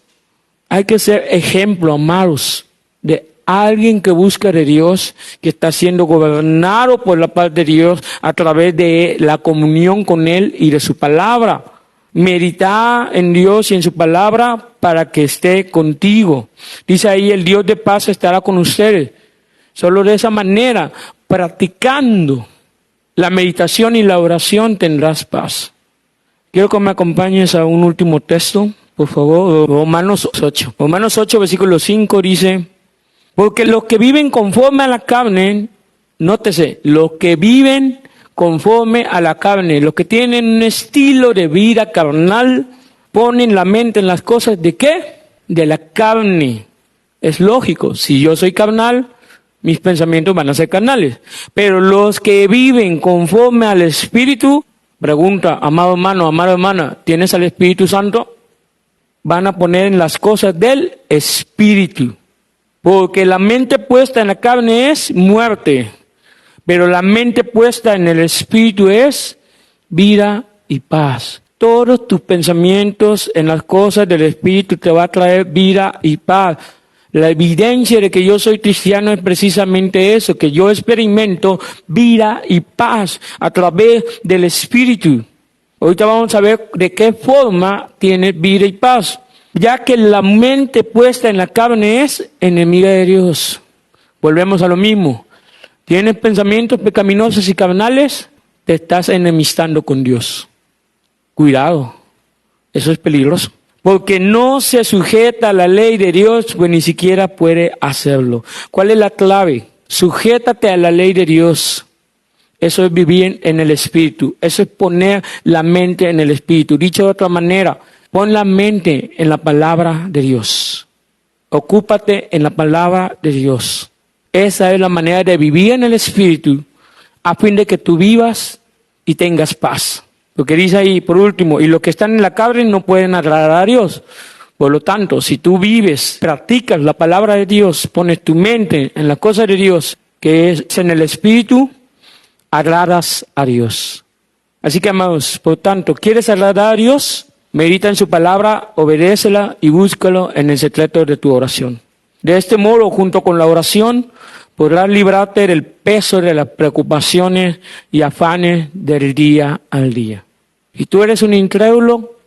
Hay que ser ejemplo, amados, de alguien que busca de Dios, que está siendo gobernado por la paz de Dios a través de la comunión con Él y de su palabra. Medita en Dios y en su palabra para que esté contigo. Dice ahí, el Dios de paz estará con ustedes. Solo de esa manera, practicando la meditación y la oración, tendrás paz. Quiero que me acompañes a un último texto, por favor, Romanos 8. Romanos 8, versículo 5 dice, porque los que viven conforme a la carne, nótese, los que viven conforme a la carne, los que tienen un estilo de vida carnal, ponen la mente en las cosas ¿de qué? De la carne. Es lógico, si yo soy carnal, mis pensamientos van a ser carnales. Pero los que viven conforme al Espíritu, pregunta, amado hermano, amada hermana, ¿tienes al Espíritu Santo? Van a poner en las cosas del Espíritu. Porque la mente puesta en la carne es muerte, pero la mente puesta en el Espíritu es vida y paz. Todos tus pensamientos en las cosas del Espíritu te va a traer vida y paz. La evidencia de que yo soy cristiano es precisamente eso, que yo experimento vida y paz a través del Espíritu. Ahorita vamos a ver de qué forma tiene vida y paz. Ya que la mente puesta en la carne es enemiga de Dios. Volvemos a lo mismo. Tienes pensamientos pecaminosos y carnales, te estás enemistando con Dios. Cuidado, eso es peligroso. Porque no se sujeta a la ley de Dios, pues ni siquiera puede hacerlo. ¿Cuál es la clave? Sujétate a la ley de Dios. Eso es vivir en el Espíritu. Eso es poner la mente en el Espíritu. Dicho de otra manera, pon la mente en la palabra de Dios. Ocúpate en la palabra de Dios. Esa es la manera de vivir en el Espíritu, a fin de que tú vivas y tengas paz. Lo que dice ahí, por último, y los que están en la carne no pueden agradar a Dios. Por lo tanto, si tú vives, practicas la palabra de Dios, pones tu mente en la cosa de Dios, que es en el Espíritu, agradas a Dios. Así que, amados, por tanto, ¿quieres agradar a Dios? Medita en su palabra, obedécela y búscalo en el secreto de tu oración. De este modo, junto con la oración, podrás librarte del peso de las preocupaciones y afanes del día al día. Y tú eres un incrédulo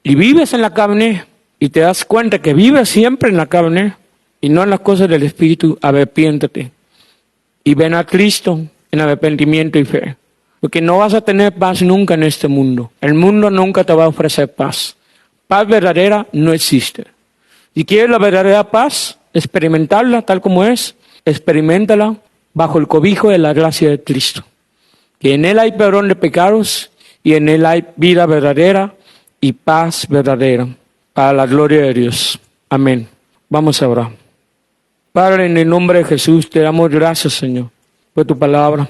y vives en la carne y te das cuenta que vives siempre en la carne y no en las cosas del Espíritu, arrepiéntete y ven a Cristo en arrepentimiento y fe. Porque no vas a tener paz nunca en este mundo. El mundo nunca te va a ofrecer paz. Paz verdadera no existe. Si quieres la verdadera paz, experimentarla tal como es, experiméntala bajo el cobijo de la gracia de Cristo. Que en Él hay perdón de pecados y en Él hay vida verdadera y paz verdadera. Para la gloria de Dios. Amén. Vamos a orar. Padre, en el nombre de Jesús, te damos gracias, Señor, por tu palabra.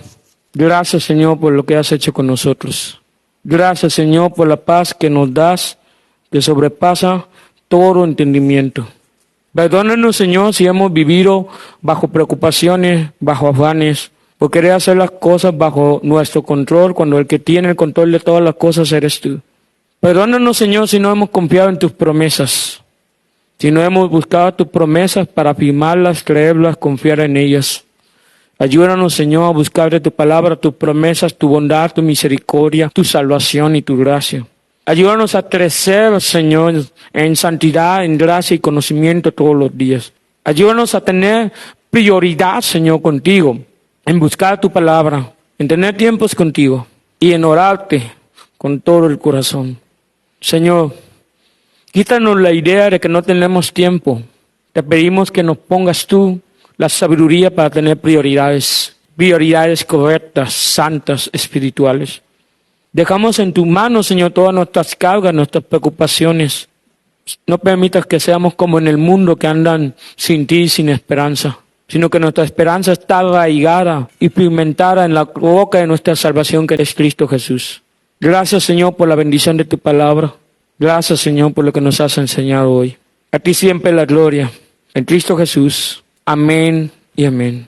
Gracias, Señor, por lo que has hecho con nosotros. Gracias, Señor, por la paz que nos das, que sobrepasa todo entendimiento. Perdónanos, Señor, si hemos vivido bajo preocupaciones, bajo afanes, por querer hacer las cosas bajo nuestro control, cuando el que tiene el control de todas las cosas eres tú. Perdónanos, Señor, si no hemos confiado en tus promesas, si no hemos buscado tus promesas para afirmarlas, creerlas, confiar en ellas. Ayúdanos, Señor, a buscar de tu palabra, tus promesas, tu bondad, tu misericordia, tu salvación y tu gracia. Ayúdanos a crecer, Señor, en santidad, en gracia y conocimiento todos los días. Ayúdanos a tener prioridad, Señor, contigo, en buscar tu palabra, en tener tiempos contigo y en orarte con todo el corazón. Señor, quítanos la idea de que no tenemos tiempo. Te pedimos que nos pongas tú la sabiduría para tener prioridades correctas, santas, espirituales. Dejamos en tus manos, Señor, todas nuestras cargas, nuestras preocupaciones. No permitas que seamos como en el mundo que andan sin ti, sin esperanza, sino que nuestra esperanza está arraigada y pimentada en la roca de nuestra salvación, que es Cristo Jesús. Gracias, Señor, por la bendición de tu palabra. Gracias, Señor, por lo que nos has enseñado hoy. A ti siempre la gloria. En Cristo Jesús. Amén y amén.